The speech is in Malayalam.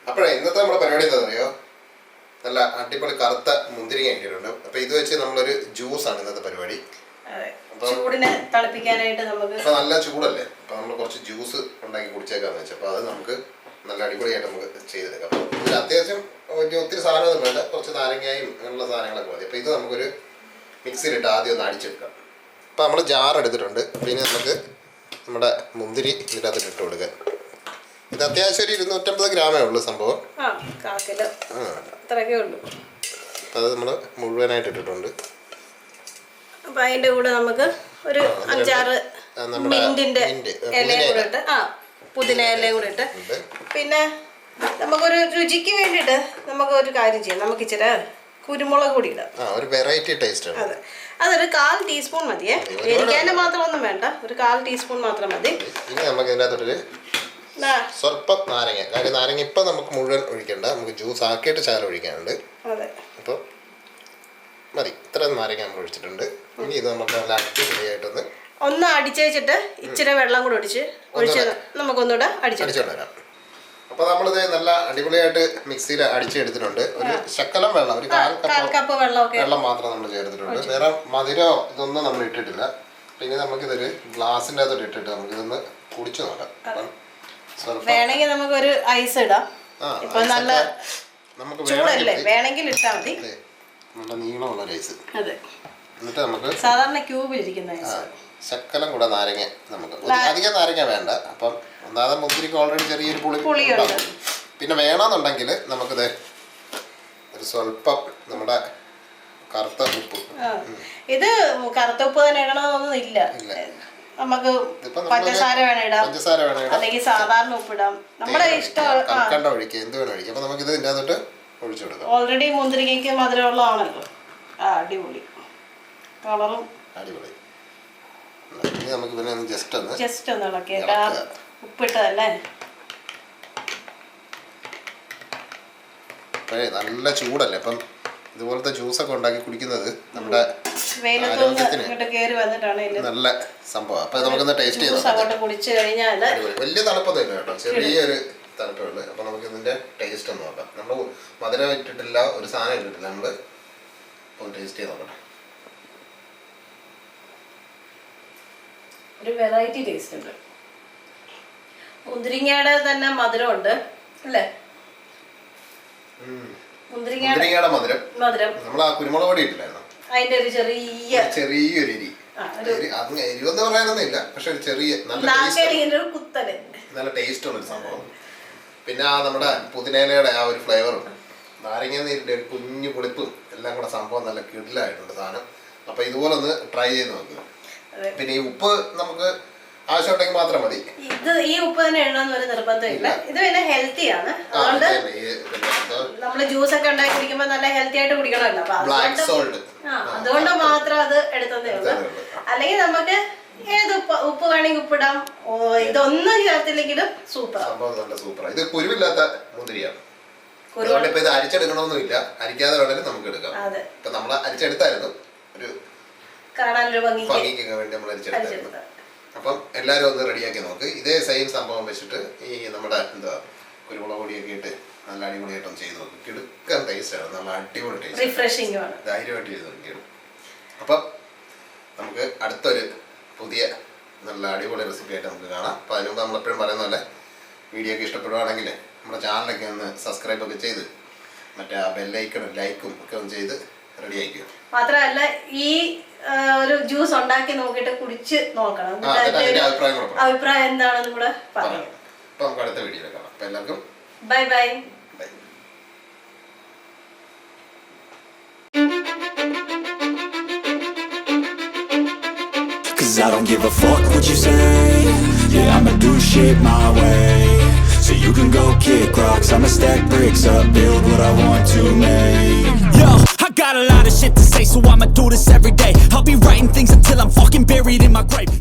അപ്പോഴേ ഇന്നത്തെ നമ്മുടെ പരിപാടി എന്താണെന്ന് അറിയോ? നല്ല അടിപൊളി കറുത്ത മുന്തിരിങ്ങ കിട്ടിയിട്ടുണ്ട്. അപ്പോൾ ഇത് വെച്ച് നമ്മളൊരു ജ്യൂസാണ് ഇന്നത്തെ പരിപാടി. ചൂടിനെ തണുപ്പിക്കാനായിട്ട് നമുക്ക് ഇപ്പോൾ നല്ല ചൂടല്ലേ, അപ്പോൾ നമ്മൾ കുറച്ച് ജ്യൂസ് ഉണ്ടാക്കി കുടിച്ചേക്കാന്ന് വെച്ചാൽ അപ്പോൾ അത് നമുക്ക് നല്ല അടിപൊളിയായിട്ട് നമുക്ക് ചെയ്തെടുക്കാം. അപ്പോൾ ഇതിൽ അത്യാവശ്യം ഒത്തിരി സാധനമൊന്നും വേണ്ട, കുറച്ച് നാരങ്ങയും അങ്ങനെയുള്ള സാധനങ്ങളൊക്കെ മതി. അപ്പോൾ ഇത് നമുക്കൊരു മിക്സിയിലിട്ട് ആദ്യം ഒന്ന് അടിച്ചെടുക്കാം. അപ്പോൾ നമ്മൾ ജാർ എടുത്തിട്ടുണ്ട്. പിന്നെ നമുക്ക് നമ്മുടെ മുന്തിരി ഇതിനകത്ത് ഇട്ട് കൊടുക്കുക. ഇത് അത്യാവശ്യം ഒരു 250 ഗ്രാമേ ഉള്ളൂ സംഭവം. അത്രയൊക്കെ ഉള്ളൂ. അപ്പോൾ അത് നമ്മൾ മുഴുവനായിട്ട് ഇട്ടിട്ടുണ്ട്. അപ്പം അതിൻ്റെ കൂടെ നമുക്ക് ഒരു 5-6 മിൻറ്റിൻ്റെ ഇലയും കൂടെ ഇട്ട് പുതിന ഇലയും കൂടെ ഇട്ട് പിന്നെ നമുക്കൊരു രുചിക്ക് വേണ്ടിയിട്ട് നമുക്ക് ഒരു കാര്യം ചെയ്യാം. നമുക്ക് ഇച്ചിരി കുരുമുളക് കൂടി ഇടാം. ഒരു വെറൈറ്റി ടേസ്റ്റ് ആണ്. അതെ, അതൊരു 1/4 ടീസ്പൂൺ മതിയേ. എരിക്കാൻ്റെ മാത്രമൊന്നും വേണ്ട, ഒരു 1/4 ടീസ്പൂൺ മാത്രം മതി. ഇനി നമുക്ക് ഇതിനകത്തൊരു സ്വല്പം നാരങ്ങ, കാര്യം നാരങ്ങ ഇപ്പം നമുക്ക് മുഴുവൻ ഒഴിക്കണ്ട, നമുക്ക് ജ്യൂസ് ആക്കിയിട്ട് ശകലം ഒഴിക്കാനുണ്ട്. അതെ, അപ്പോൾ മതി, ഇത്ര നാരങ്ങ നമ്മൾ ഒഴിച്ചിട്ടുണ്ട്. ഇനി ഇത് നമുക്ക് നല്ല അടിപൊളിയായിട്ടൊന്ന് ഒന്ന് അടിച്ച് വെച്ചിട്ട് ഇച്ചിരി വെള്ളം കൂടെ ഒഴിച്ച് നമുക്കൊന്നുകൂടെ അടിച്ചെടുക്കാം. വരാം. അപ്പോൾ നമ്മളിത് നല്ല അടിപൊളിയായിട്ട് മിക്സിയിൽ അടിച്ചെടുത്തിട്ടുണ്ട്. ഒരു ശകലം വെള്ളം, ഒരു 1/4 കപ്പ് വെള്ളം മാത്രം നമ്മൾ ചേർത്തിട്ടുണ്ട്. വേറെ മധുരമോ ഇതൊന്നും നമ്മൾ ഇട്ടിട്ടില്ല. പിന്നെ നമുക്കിതൊരു ഗ്ലാസിൻ്റെ അകത്തോട്ട് ഇട്ടിട്ട് നമുക്കിതൊന്ന് കുടിച്ചു നോക്കാം. വേണമെങ്കിൽ നമുക്കൊരു ഐസ് ഇടാം. ഇപ്പൊ നല്ല ചൂടല്ലേ, വേണമെങ്കിൽ ഇട്ടാൽ മതി. നല്ല നീളമുള്ള ഐസ്. അതെ, എന്നിട്ട് നമുക്ക് സാധാരണ ക്യൂബിലിരിക്കുന്ന ഐസ്. ശകലം കൂടെ നാരങ്ങ, നമുക്ക് അധികം നാരങ്ങ വേണ്ട. അപ്പം ഒന്നാമത് മുന്തിരിക്ക് ഓൾറെഡി ചെറിയൊരു പുളിയുണ്ട്. പിന്നെ വേണമെന്നുണ്ടെങ്കിൽ നമുക്കിത് ഒരു സ്വല്പം നമ്മുടെ കറുത്ത ഉപ്പ്. ഇത് കറുത്ത ഉപ്പ് തന്നെ ഇടണമെന്നൊന്നും ഇല്ല. നമുക്ക് പഞ്ചസാര വേണം ഇടാം, അല്ലെങ്കിൽ സാധാരണ ഉപ്പിടാം, നമ്മുടെ ഇഷ്ടം. കണ്ട ഒഴിക്കുക, എന്ത് വേണം ഒഴിക്കുക. അപ്പൊ നമുക്ക് ഇത് ഇതിൻ്റെ അകത്തോട്ട് ഒഴിച്ചു കൊടുക്കാം. ഓൾറെഡി മുന്തിരിക്കയ്ക്ക് മധുരമുള്ളതാണല്ലോ. അടിപൊളി കളറും അടിപൊളി. ഇനി നമുക്ക് പിന്നെ ജസ്റ്റ് ഒന്ന് ഇളക്കിയേക്കാ, ഉപ്പിട്ടതല്ലേ. നല്ല ചൂടല്ലേ, അപ്പം ഇതുപോലത്തെ ജ്യൂസൊക്കെ ഉണ്ടാക്കി കുടിക്കുന്നത് നമ്മുടെ നല്ല സംഭവം. അപ്പൊ നമുക്കൊന്ന് ടേസ്റ്റ് ചെയ്യാം. വലിയ തണുപ്പൊന്നും ഇല്ല കേട്ടോ, ചെറിയൊരു തണുപ്പുള്ളൂ. അപ്പൊ നമുക്ക് ഇതിന്റെ ടേസ്റ്റ് ഒന്ന് നോക്കാം. നമ്മൾ മധുരം ഇട്ടിട്ടില്ല, ഒരു സാധനം ഇട്ടിട്ടില്ല, നമ്മള് ഒന്ന് ടേസ്റ്റ് ചെയ്ത് നോക്കട്ടെ. ഒരു വെറൈറ്റി ടേസ്റ്റ് ഉണ്ട്. മുന്തിരിങ്ങയുടെ തന്നെ മധുരമുണ്ട് അല്ലേ? മുന്തിരിങ്ങയുടെ മധുരം നമ്മൾ ആ കുരുമുളക് പൊടി ഇട്ടില്ലായിരുന്നു, അതിന്റെ ഒരു ചെറിയൊരു എരി. എരിവെന്ന് പറയാനൊന്നും ഇല്ല, പക്ഷെ ഒരു ചെറിയ നല്ല ടേസ്റ്റ് ഉള്ളൊരു സംഭവം. പിന്നെ ആ നമ്മുടെ പുതിനയിലയുടെ ആ ഒരു ഫ്ലേവറും നാരങ്ങ നീരിന്റെ ഒരു കുഞ്ഞു പുളിപ്പും എല്ലാം കൂടെ സംഭവം നല്ല കിടിലായിട്ടുണ്ട് സാധനം. അപ്പൊ ഇതുപോലെ ഒന്ന് ട്രൈ ചെയ്ത് നോക്കുക. പിന്നെ ഈ ഉപ്പ് നമുക്ക് ആവശ്യമുണ്ടെങ്കിൽ മാത്രം മതി. ഇത് ഈ ഉപ്പ് തന്നെ ഇടണമെന്ന് ഒരു നിർബന്ധമില്ല. ഇത് പിന്നെ ഹെൽത്തി ആണ്, അതുകൊണ്ട് നമ്മള് ജ്യൂസ് ഒക്കെ ഉണ്ടാക്കി കുടിക്കുമ്പോൾ നല്ല ഹെൽത്തി ആയിട്ട് കുടിക്കണമല്ലോ. അതുകൊണ്ട് മാത്രം അത് എടുത്തതേ ഉള്ളൂ. അല്ലെങ്കിൽ നമുക്ക് ഏത് ഉപ്പ് വേണമെങ്കിൽ ഉപ്പിടാം. ഇതൊന്നും ചേർത്തില്ലെങ്കിലും സൂപ്പർ. ഇത് കുരുവില്ലാത്ത മുന്തിരിയാണ്, അതുകൊണ്ട് ഇപ്പൊ ഇത് അരിച്ചെടുക്കണമെന്നില്ല, അരിക്കാതെ വേണമെങ്കിൽ നമുക്ക് എടുക്കാം. ഇപ്പൊ നമ്മൾ അരിച്ചെടുത്തായിരുന്നു, ഒരു കാണാനൊരു ഭംഗിക്കൊക്കെ വേണ്ടി നമ്മൾ അരിച്ചെടുത്തായിരുന്നു. അപ്പം എല്ലാവരും ഒന്ന് റെഡിയാക്കി നോക്ക്. ഇതേ സെയിം സംഭവം വെച്ചിട്ട് ഈ നമ്മുടെ കുരുമുളക് പൊടിയൊക്കെ ഇട്ട് നല്ല അടിപൊളിയായിട്ടൊന്ന് ചെയ്ത് നോക്കും. കിടുക്കൻ ടേസ്റ്റാണ്, നല്ല അടിപൊളി ടേസ്റ്റ്, ധൈര്യമായിട്ട് ചെയ്ത് നോക്കിയാണ്. അപ്പം നമുക്ക് അടുത്തൊരു പുതിയ നല്ല അടിപൊളി റെസിപ്പി ആയിട്ട് നമുക്ക് കാണാം. അപ്പം അതിന് മുമ്പ് നമ്മളെപ്പോഴും പറയുന്ന പോലെ വീഡിയോ ഒക്കെ ഇഷ്ടപ്പെടുവാണെങ്കിൽ നമ്മുടെ ചാനലൊക്കെ ഒന്ന് സബ്സ്ക്രൈബ് ഒക്കെ ചെയ്ത് മറ്റേ ആ ബെല്ലൈക്കണും ലൈക്കും ഒക്കെ ഒന്ന് ചെയ്ത് റെഡി ആയിരിക്കും. മാത്രമല്ല ഈ ഒരു ജ്യൂസ് ഉണ്ടാക്കി നോക്കിയിട്ട് കുടിച്ച് നോക്കണം, അഭിപ്രായം എന്താണെന്ന് കൂടെ പറയാം. അപ്പൊ നമുക്ക് അടുത്ത വീഡിയോയിൽ കാണാം. അപ്പൊ എല്ലാവർക്കും bye bye. Cause I don't give a fuck what you say. Yeah, I'ma do shit my way. So you can go kick rocks, I'ma stack bricks up, build what I want to make. Yo, I got a lot of shit to say, so I'ma do this every day. I'll be writing things until I'm fucking buried in my grave.